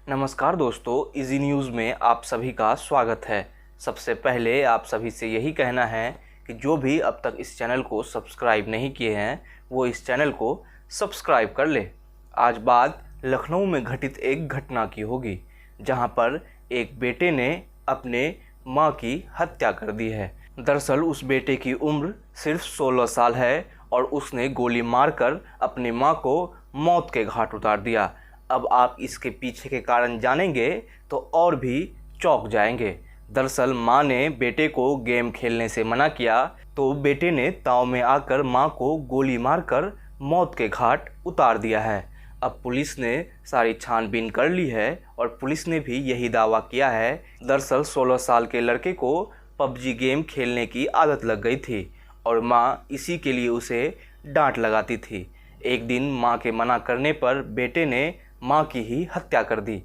नमस्कार दोस्तों, easy news में आप सभी का स्वागत है। सबसे पहले आप सभी से यही कहना है कि जो भी अब तक इस चैनल को सब्सक्राइब नहीं किए हैं वो इस चैनल को सब्सक्राइब कर ले। आज बात लखनऊ में घटित एक घटना की होगी, जहां पर एक बेटे ने अपने मां की हत्या कर दी है। दरअसल उस बेटे की उम्र सिर्फ 16 साल है और उसने गोली मारकर अपनी मां को मौत के घाट उतार दिया। अब आप इसके पीछे के कारण जानेंगे तो और भी चौंक जाएंगे। दरअसल मां ने बेटे को गेम खेलने से मना किया तो बेटे ने ताव में आकर मां को गोली मारकर मौत के घाट उतार दिया है। अब पुलिस ने सारी छानबीन कर ली है और पुलिस ने भी यही दावा किया है। दरअसल 16 साल के लड़के को पबजी गेम खेलने की आदत लग गई थी और मां इसी के लिए उसे डांट लगाती थी। एक दिन मां के मना करने पर बेटे ने मां की ही हत्या कर दी।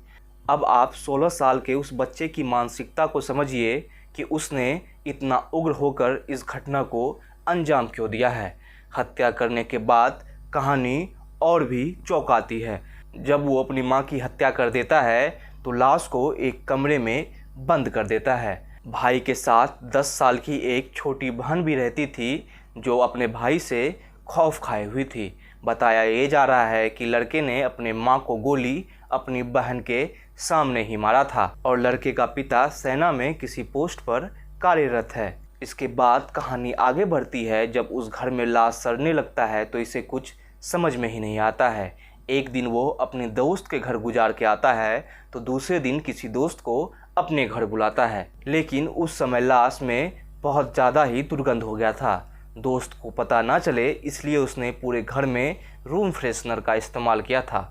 अब आप 16 साल के उस बच्चे की मानसिकता को समझिए कि उसने इतना उग्र होकर इस घटना को अंजाम क्यों दिया है। हत्या करने के बाद कहानी और भी चौंकाती है। जब वो अपनी मां की हत्या कर देता है तो लाश को एक कमरे में बंद कर देता है। भाई के साथ 10 साल की एक छोटी बहन भी रहती थी, जो अपने भाई से खौफ खाए हुई थी। बताया ये जा रहा है कि लड़के ने अपने मां को गोली अपनी बहन के सामने ही मारा था और लड़के का पिता सेना में किसी पोस्ट पर कार्यरत है। इसके बाद कहानी आगे बढ़ती है। जब उस घर में लाश सड़ने लगता है तो इसे कुछ समझ में ही नहीं आता है। एक दिन वो अपने दोस्त के घर गुजार के आता है तो दूसरे दिन किसी दोस्त को अपने घर बुलाता है, लेकिन उस समय लाश में बहुत ज़्यादा ही दुर्गंध हो गया था। दोस्त को पता ना चले इसलिए उसने पूरे घर में रूम फ्रेशनर का इस्तेमाल किया था।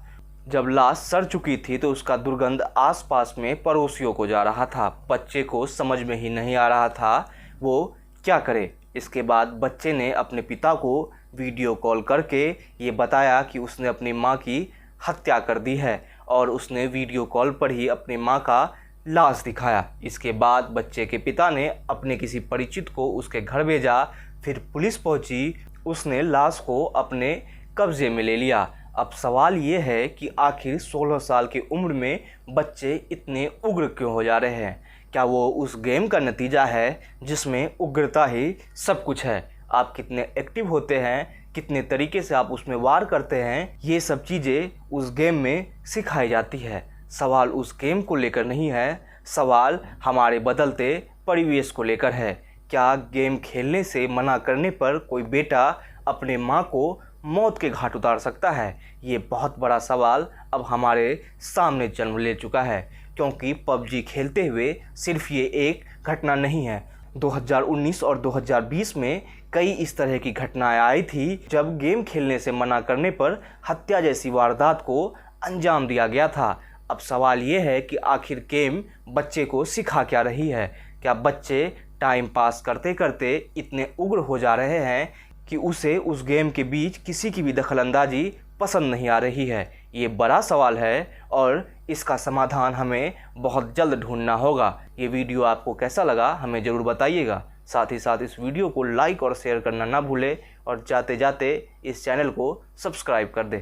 जब लाश सड़ चुकी थी तो उसका दुर्गंध आसपास में पड़ोसियों को जा रहा था। बच्चे को समझ में ही नहीं आ रहा था वो क्या करे। इसके बाद बच्चे ने अपने पिता को वीडियो कॉल करके ये बताया कि उसने अपनी मां की हत्या कर दी है और उसने वीडियो कॉल पर ही अपनी मां का लाश दिखाया। इसके बाद बच्चे के पिता ने अपने किसी परिचित को उसके घर भेजा। फिर पुलिस पहुंची, उसने लाश को अपने कब्जे में ले लिया। अब सवाल ये है कि आखिर 16 साल की उम्र में बच्चे इतने उग्र क्यों हो जा रहे हैं? क्या वो उस गेम का नतीजा है जिसमें उग्रता ही सब कुछ है? आप कितने एक्टिव होते हैं, कितने तरीके से आप उसमें वार करते हैं, ये सब चीज़ें उस गेम में सिखाई जाती है। सवाल उस गेम को लेकर नहीं है, सवाल हमारे बदलते परिवेश को लेकर है। क्या गेम खेलने से मना करने पर कोई बेटा अपने मां को मौत के घाट उतार सकता है? ये बहुत बड़ा सवाल अब हमारे सामने जन्म ले चुका है, क्योंकि पबजी खेलते हुए सिर्फ ये एक घटना नहीं है। 2019 और 2020 में कई इस तरह की घटनाएं आई थी जब गेम खेलने से मना करने पर हत्या जैसी वारदात को अंजाम दिया गया था। अब सवाल ये है कि आखिर गेम बच्चे को सिखा क्या रही है? क्या बच्चे टाइम पास करते करते इतने उग्र हो जा रहे हैं कि उसे उस गेम के बीच किसी की भी दखलंदाजी पसंद नहीं आ रही है? ये बड़ा सवाल है और इसका समाधान हमें बहुत जल्द ढूंढना होगा। ये वीडियो आपको कैसा लगा हमें ज़रूर बताइएगा। साथ ही साथ इस वीडियो को लाइक और शेयर करना ना भूलें और जाते जाते इस चैनल को सब्सक्राइब कर दें।